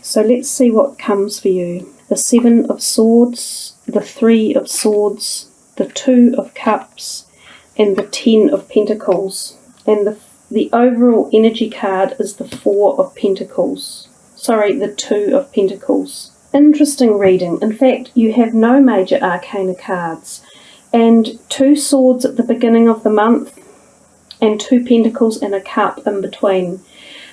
So let's see what comes for you. The 7 of Swords, the 3 of Swords, the 2 of Cups, and the 10 of Pentacles. And the overall energy card is the 4 of Pentacles. Sorry, the 2 of Pentacles. Interesting reading. In fact, you have no major arcana cards. And 2 swords at the beginning of the month, and 2 pentacles and a cup in between.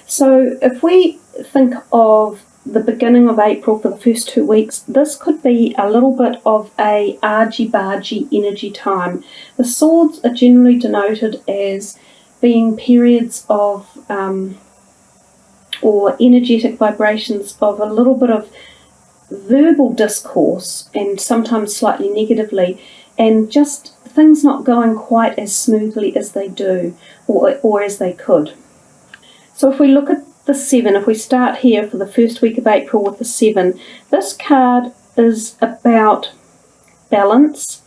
So if we think of the beginning of April for the first 2 weeks, this could be a little bit of a argy-bargy energy time. The swords are generally denoted as being periods of, or energetic vibrations of a little bit of verbal discourse, and sometimes slightly negatively, and just things not going quite as smoothly as they do, or as they could. So if we look at the 7, if we start here for the first week of April with the 7, this card is about balance,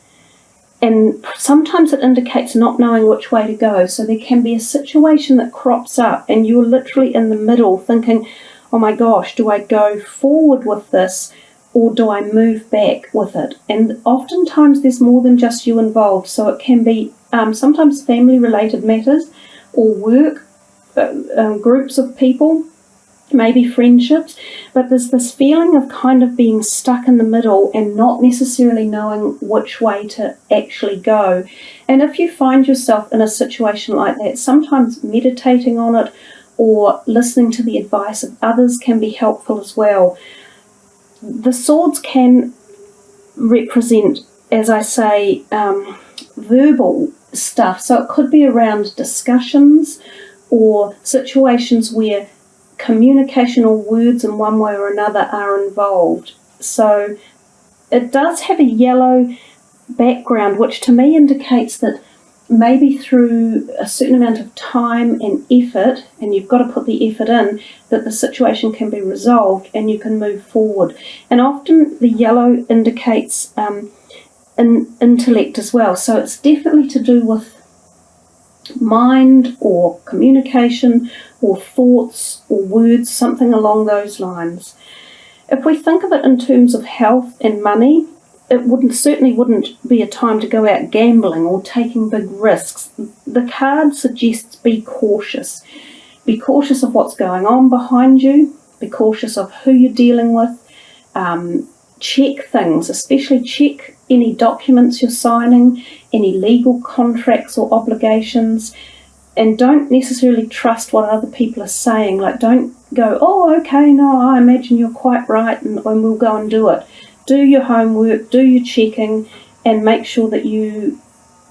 and sometimes it indicates not knowing which way to go. So there can be a situation that crops up and you're literally in the middle thinking, oh my gosh, do I go forward with this or do I move back with it? And oftentimes there's more than just you involved. So it can be sometimes family-related matters or work, groups of people, maybe friendships, but there's this feeling of kind of being stuck in the middle and not necessarily knowing which way to actually go. And if you find yourself in a situation like that, sometimes meditating on it or listening to the advice of others can be helpful as well. The swords can represent, as I say, verbal stuff. So it could be around discussions or situations where communication or words in one way or another are involved. So it does have a yellow background, which to me indicates that maybe through a certain amount of time and effort, and you've got to put the effort in, that the situation can be resolved and you can move forward. And often the yellow indicates intellect as well. So it's definitely to do with mind or communication or thoughts or words, something along those lines. If we think of it in terms of health and money, it certainly wouldn't be a time to go out gambling or taking big risks. The card suggests be cautious. Be cautious of what's going on behind you. Be cautious of who you're dealing with. Check things, especially check any documents you're signing, any legal contracts or obligations, and don't necessarily trust what other people are saying. Like, don't go, oh, okay, no, I imagine you're quite right, and we'll go and do it. Do your homework, do your checking, and make sure that you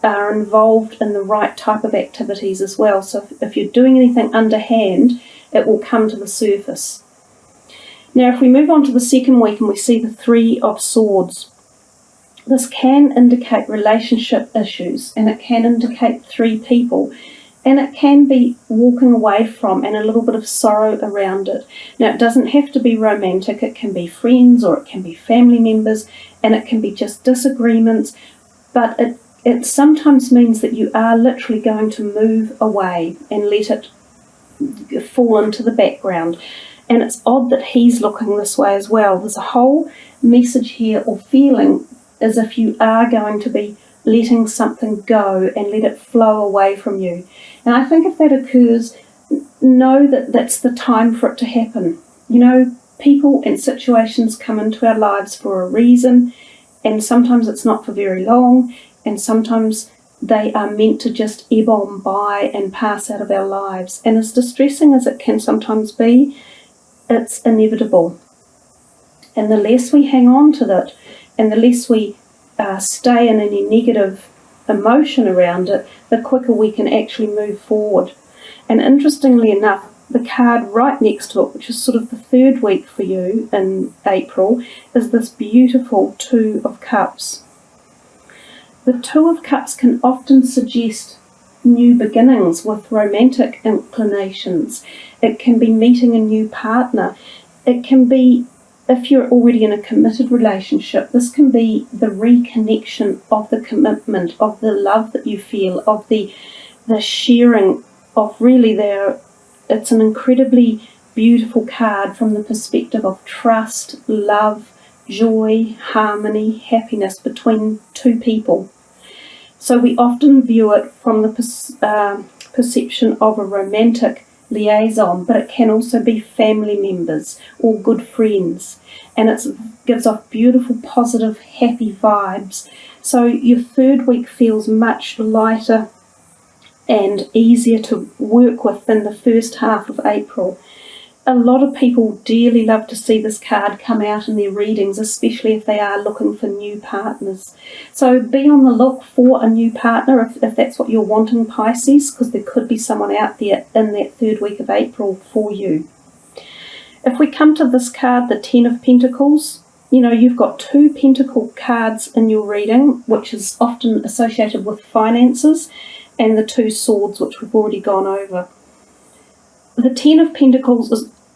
are involved in the right type of activities as well. So if you're doing anything underhand, it will come to the surface. Now, if we move on to the second week and we see the 3 of Swords, this can indicate relationship issues, and it can indicate 3 people, and it can be walking away from and a little bit of sorrow around it. Now, it doesn't have to be romantic. It can be friends or it can be family members, and it can be just disagreements, but it sometimes means that you are literally going to move away and let it fall into the background. And it's odd that he's looking this way as well. There's a whole message here or feeling as if you are going to be letting something go and let it flow away from you. And I think if that occurs, know that that's the time for it to happen. You know, people and situations come into our lives for a reason, and sometimes it's not for very long, and sometimes they are meant to just ebb on by and pass out of our lives. And as distressing as it can sometimes be, it's inevitable. And the less we hang on to that, and the less we stay in any negative emotion around it, the quicker we can actually move forward. And interestingly enough, the card right next to it, which is sort of the 3rd week for you in April, is this beautiful 2 of Cups. The 2 of Cups can often suggest new beginnings with romantic inclinations. It can be meeting a new partner. It can be, if you're already in a committed relationship, this can be the reconnection of the commitment, of the love that you feel, of the sharing of really it's an incredibly beautiful card from the perspective of trust, love, joy, harmony, happiness between two people. So we often view it from the perception of a romantic liaison, but it can also be family members or good friends, and it gives off beautiful, positive, happy vibes. So your third week feels much lighter and easier to work with than the first half of April. A lot of people dearly love to see this card come out in their readings, especially if they are looking for new partners. So be on the look for a new partner if that's what you're wanting, Pisces, because there could be someone out there in that third week of April for you. If we come to this card, the Ten of Pentacles, you've got two pentacle cards in your reading, which is often associated with finances, and the two swords, which we've already gone over. The Ten of Pentacles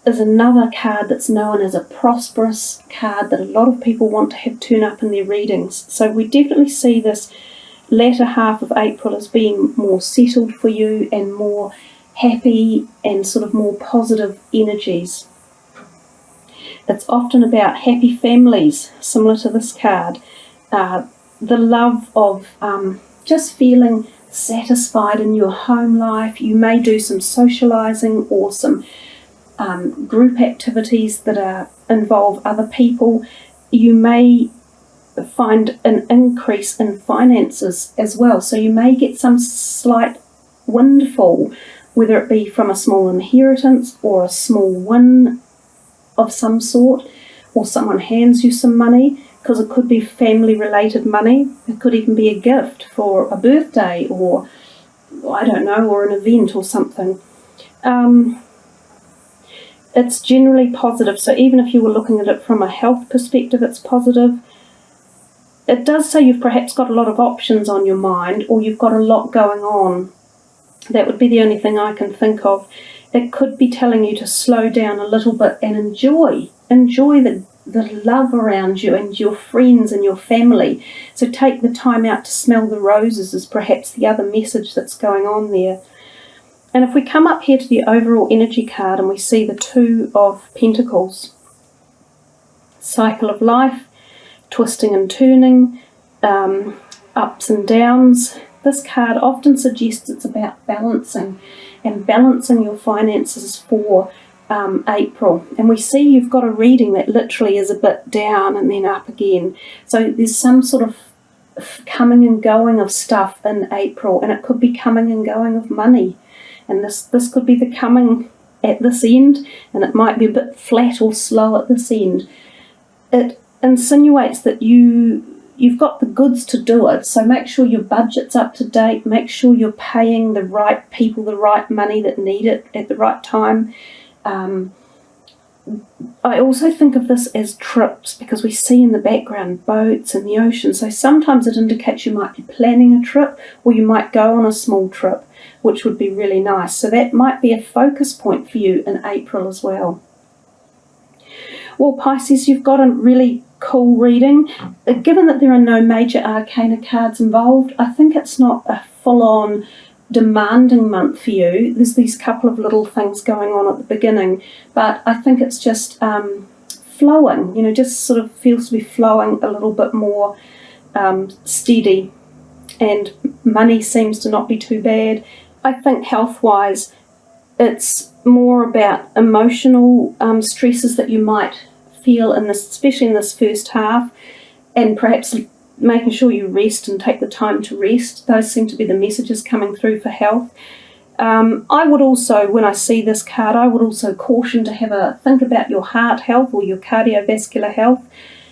is another card that's known as a prosperous card that a lot of people want to have turn up in their readings. So we definitely see this latter half of April as being more settled for you and more happy and sort of more positive energies. It's often about happy families, similar to this card. The love of just feeling satisfied in your home life. You may do some socializing or some group activities that involve other people. You may find an increase in finances as well. So you may get some slight windfall, whether it be from a small inheritance or a small win of some sort, or someone hands you some money, because it could be family-related money. It could even be a gift for a birthday or, I don't know, or an event or something. It's generally positive. So even if you were looking at it from a health perspective, it's positive. It does say you've perhaps got a lot of options on your mind, or you've got a lot going on. That would be the only thing I can think of. It could be telling you to slow down a little bit and enjoy the love around you and your friends and your family. So take the time out to smell the roses is perhaps the other message that's going on there. And if we come up here to the overall energy card and we see the Two of Pentacles, cycle of life, twisting and turning, ups and downs. This card often suggests it's about balancing your finances for April. And we see you've got a reading that literally is a bit down and then up again. So there's some sort of coming and going of stuff in April, and it could be coming and going of money. And this could be the coming at this end, and it might be a bit flat or slow at this end. It insinuates that you've got the goods to do it, so make sure your budget's up to date, make sure you're paying the right people the right money that need it at the right time. I also think of this as trips, because we see in the background boats and the ocean, so sometimes it indicates you might be planning a trip, or you might go on a small trip, which would be really nice. So that might be a focus point for you in April as well. Well, Pisces, you've got a really cool reading. Given that there are no major arcana cards involved, I think it's not a full-on demanding month for you. There's these couple of little things going on at the beginning, but I think it's just flowing, just sort of feels to be flowing a little bit more steady, and money seems to not be too bad. I think health-wise, it's more about emotional stresses that you might feel in this, especially in this first half, and perhaps making sure you rest and take the time to rest. Those seem to be the messages coming through for health. I would also, when I see this card, I would also caution to have a think about your heart health or your cardiovascular health.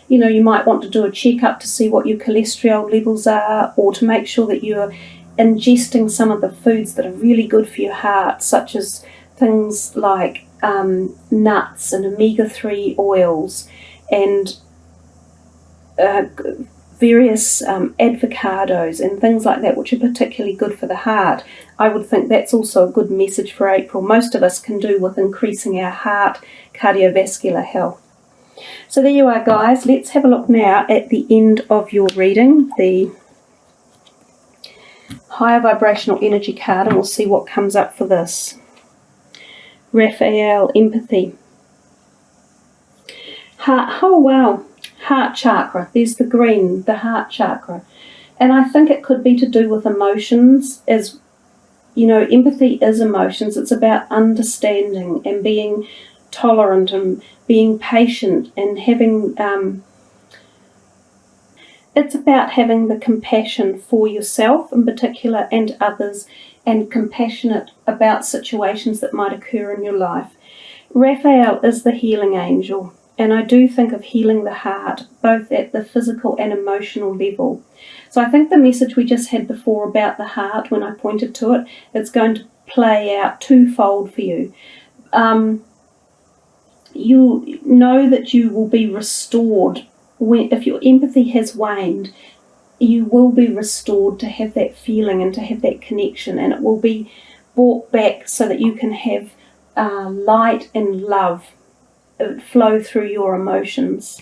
You might want to do a checkup to see what your cholesterol levels are, or to make sure that you're ingesting some of the foods that are really good for your heart, such as things like nuts and omega-3 oils and various avocados and things like that, which are particularly good for the heart. I would think that's also a good message for April. Most of us can do with increasing our heart cardiovascular health. So there you are, guys. Let's have a look now at the end of your reading, the higher vibrational energy card, and we'll see what comes up for this. Raphael, empathy. Heart, oh wow, heart chakra. There's the green, the heart chakra. And I think it could be to do with emotions. As you know, empathy is emotions. It's about understanding and being tolerant and being patient and having, it's about having the compassion for yourself in particular and others, and compassionate about situations that might occur in your life. Raphael is the healing angel, and I do think of healing the heart, both at the physical and emotional level. So I think the message we just had before about the heart, when I pointed to it, it's going to play out twofold for you. You know that you will be restored. If your empathy has waned, you will be restored to have that feeling and to have that connection, and it will be brought back so that you can have light and love flow through your emotions.